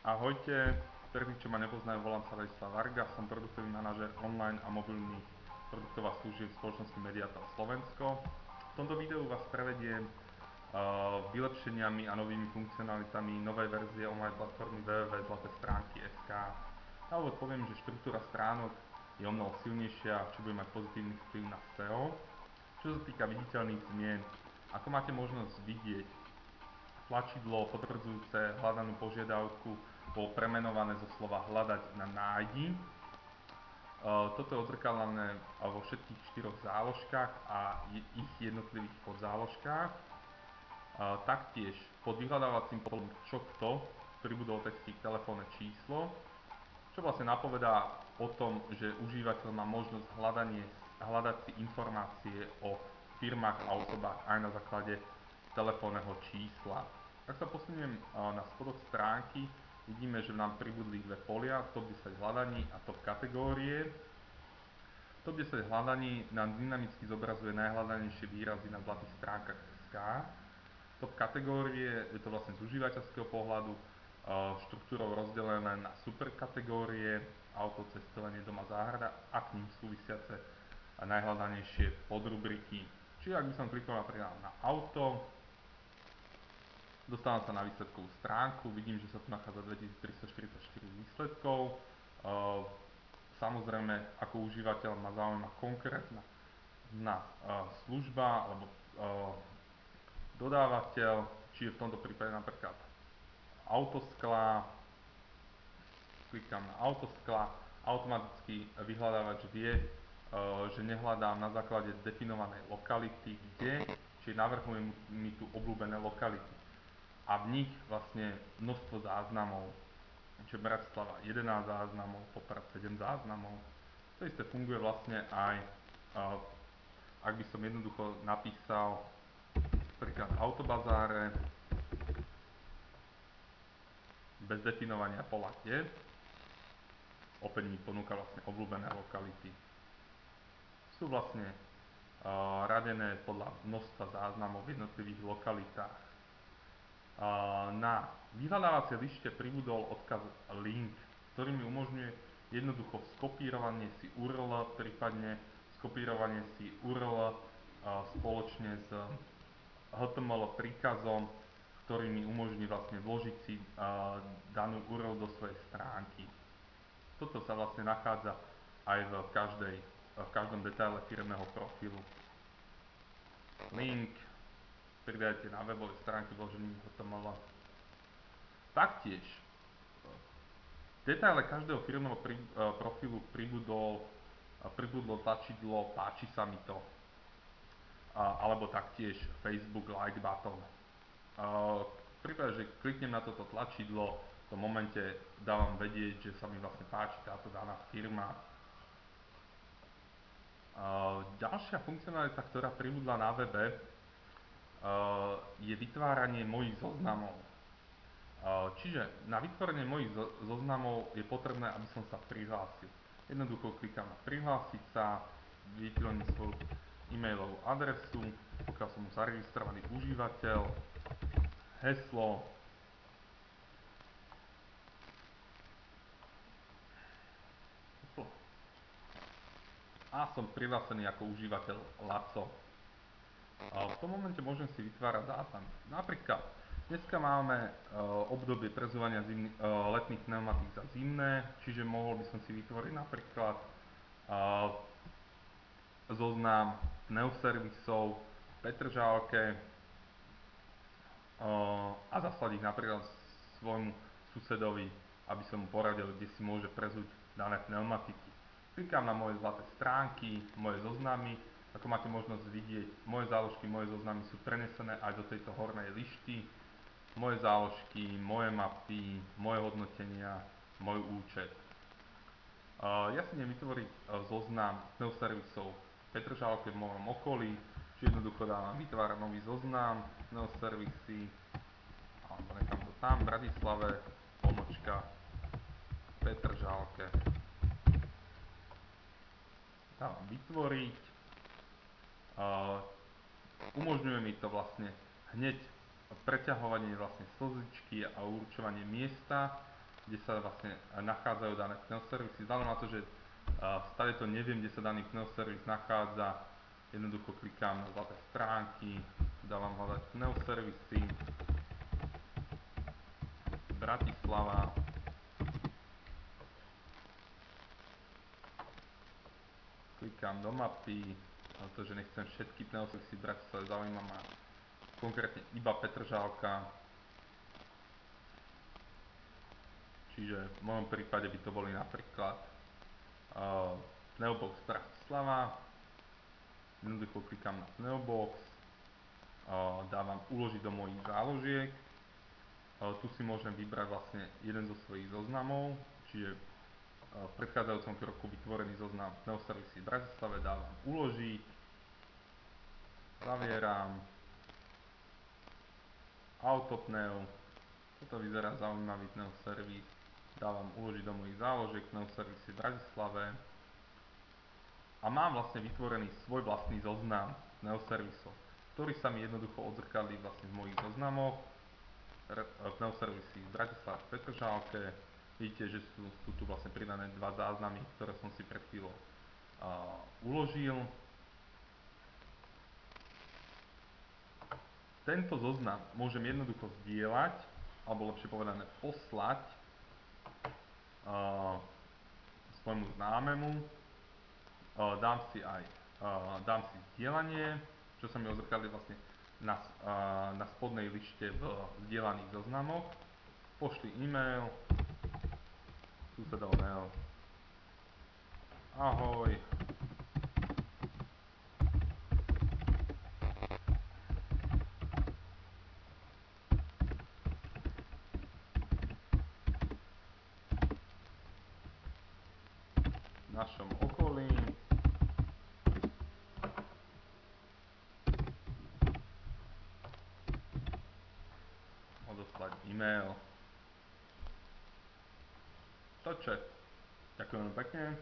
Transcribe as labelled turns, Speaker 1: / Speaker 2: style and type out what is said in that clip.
Speaker 1: Ahojte, pre tých, čo ma nepoznajú, volám sa Ladislav Varga, som produktový manažér online a mobilných produktov a služieb spoločnosti Mediator Slovensko. V tomto videu vás prevediem vylepšeniami a novými funkcionalitami novej verzie online platformy www.zlatestránky.sk. Na úvod poviem, že štruktúra stránok je omnoho silnejšia, čo bude mať pozitívny vplyv na SEO. Čo sa týka viditeľných zmien, ako máte možnosť vidieť, tlačidlo potvrdzujúce hľadanú požiadavku bolo premenované zo slova hľadať na nájdi. Toto je odzrkadlené vo všetkých 4 záložkách a ich jednotlivých podzáložkách. Taktiež pod vyhľadávacím polom čo kto pribudol textík telefónne číslo, čo vlastne napovedá o tom, že užívateľ má možnosť hľadať si informácie o firmách a osobách aj na základe telefónneho čísla. Ak sa posuniem na spodok stránky, vidíme, že nám pribudli dve polia, top 10 hľadaní a top kategórie. Top 10 hľadaní nám dynamicky zobrazuje najhľadanejšie výrazy na zlatých stránkach SK. Top kategórie je to vlastne z užívateľského pohľadu štruktúrou rozdelené na super kategórie, auto, cestovanie, doma, záhrada a k ním súvisiace najhľadanejšie podrubriky. Čiže ak by som klikol napríklad na auto, dostávam sa na výsledkovú stránku, vidím, že sa tu nachádza 2344 výsledkov. Samozrejme, ako užívateľ ma zaujíma konkrétna služba alebo dodávateľ, či je v tomto prípade napríklad autosklá. Klikám na autosklá, automaticky vyhľadávač vie, že nehľadám na základe definovanej lokality, kde, či navrhuje mi tu obľúbené lokality. A v nich vlastne množstvo záznamov, čiže Bratislava 11 záznamov, Poprad 7 záznamov. To isté funguje vlastne aj, ak by som jednoducho napísal napríklad autobazáre, bez definovania pola kde, opäť mi ponúka vlastne obľúbené lokality. Sú vlastne radené podľa množstva záznamov v jednotlivých lokalitách. Na vyhľadávacej lište pribudol odkaz link, ktorý mi umožňuje jednoducho skopírovanie si URL, prípadne skopírovanie si URL spoločne s HTML príkazom, ktorý mi umožní vlastne vložiť si danú URL do svojej stránky. Toto sa vlastne nachádza aj v každom detaile firemného profilu. Link pridajte na webovej stránke vloženým HTML. Taktiež v detaile každého firmného profilu pribudlo tlačidlo páči sa mi to, alebo taktiež Facebook like button. V prípade, že kliknem na toto tlačidlo, v tom momente dávam vedieť, že sa mi vlastne páči táto daná firma. Ďalšia funkcionalita, ktorá pribudla na webe, je vytváranie mojich zoznamov. Čiže na vytvorenie mojich zoznamov je potrebné, aby som sa prihlásil. Jednoducho klikám na prihlásiť sa, vyplním svoju e-mailovú adresu, pokiaľ som zaregistrovaný užívateľ, heslo, a som prihlásený ako užívateľ Laco. V tom momente môžem si vytvárať záznamy. Napríklad dneska máme obdobie prezúvania letných pneumatík za zimné, čiže mohol by som si vytvoriť napríklad zoznam pneuservisov v Petržálke a zaslať ich napríklad svojmu susedovi, aby som mu poradil, kde si môže prezúť dané pneumatiky. Klikám na moje zlaté stránky, moje zoznamy. Ako máte možnosť vidieť, moje záložky, moje zoznamy sú prenesené aj do tejto hornej lišty. Moje záložky, moje mapy, moje hodnotenia, môj účet. Ja si idem vytvoriť zoznam pneuservisov v Petržálke v mojom okolí, či jednoducho dávam vytvárať nový zoznam, pneuservisy, alebo nechám to tam, v Bratislave, Petržálke. Dávam vytvoriť. Umožňuje mi to vlastne hneď preťahovanie vlastne slzičky a určovanie miesta kde sa vlastne nachádzajú dané pneoservisy. Vzhľadom na to, že stále to neviem, kde sa daný pneoservis nachádza, jednoducho klikám na zlaté stránky, dávam hľadať pneoservisy, Bratislava, klikám do mapy, pretože nechcem všetky pneoservisy v Bratislave, zaujíma ma konkrétne iba Petržalka, čiže v mojom prípade by to boli napríklad Pneobox Bratislava, jednoducho klikám na Pneobox, dávam uložiť do mojich záložiek, tu si môžem vybrať vlastne jeden zo svojich zoznamov, čiže v predchádzajúcom kroku vytvorený zoznam pneoservisy v Bratislave dávam uložiť, zavieram, Autopneu, toto vyzerá zaujímavý pneoservis, dávam uložiť do mojich záložiek pneoservisy v Bratislave a mám vlastne vytvorený svoj vlastný zoznam pneoservisov, ktorý sa mi jednoducho odzrkadlí vlastne v mojich zoznamoch, pneoservisy v Bratislave, v Petržalke. Vidíte, že sú tu vlastne pridané dva záznamy, ktoré som si pred chvíľou uložil. Tento zoznam môžem jednoducho zdieľať, alebo lepšie povedané poslať svojmu známemu. Dám si zdieľanie, čo sa mi odzrkadlí vlastne na spodnej lište v zdieľaných zoznamoch. Pošli e-mail, susedov mail, ahoj, v našom okolí odoslať e-mail. To čo? Ďakujem pekne.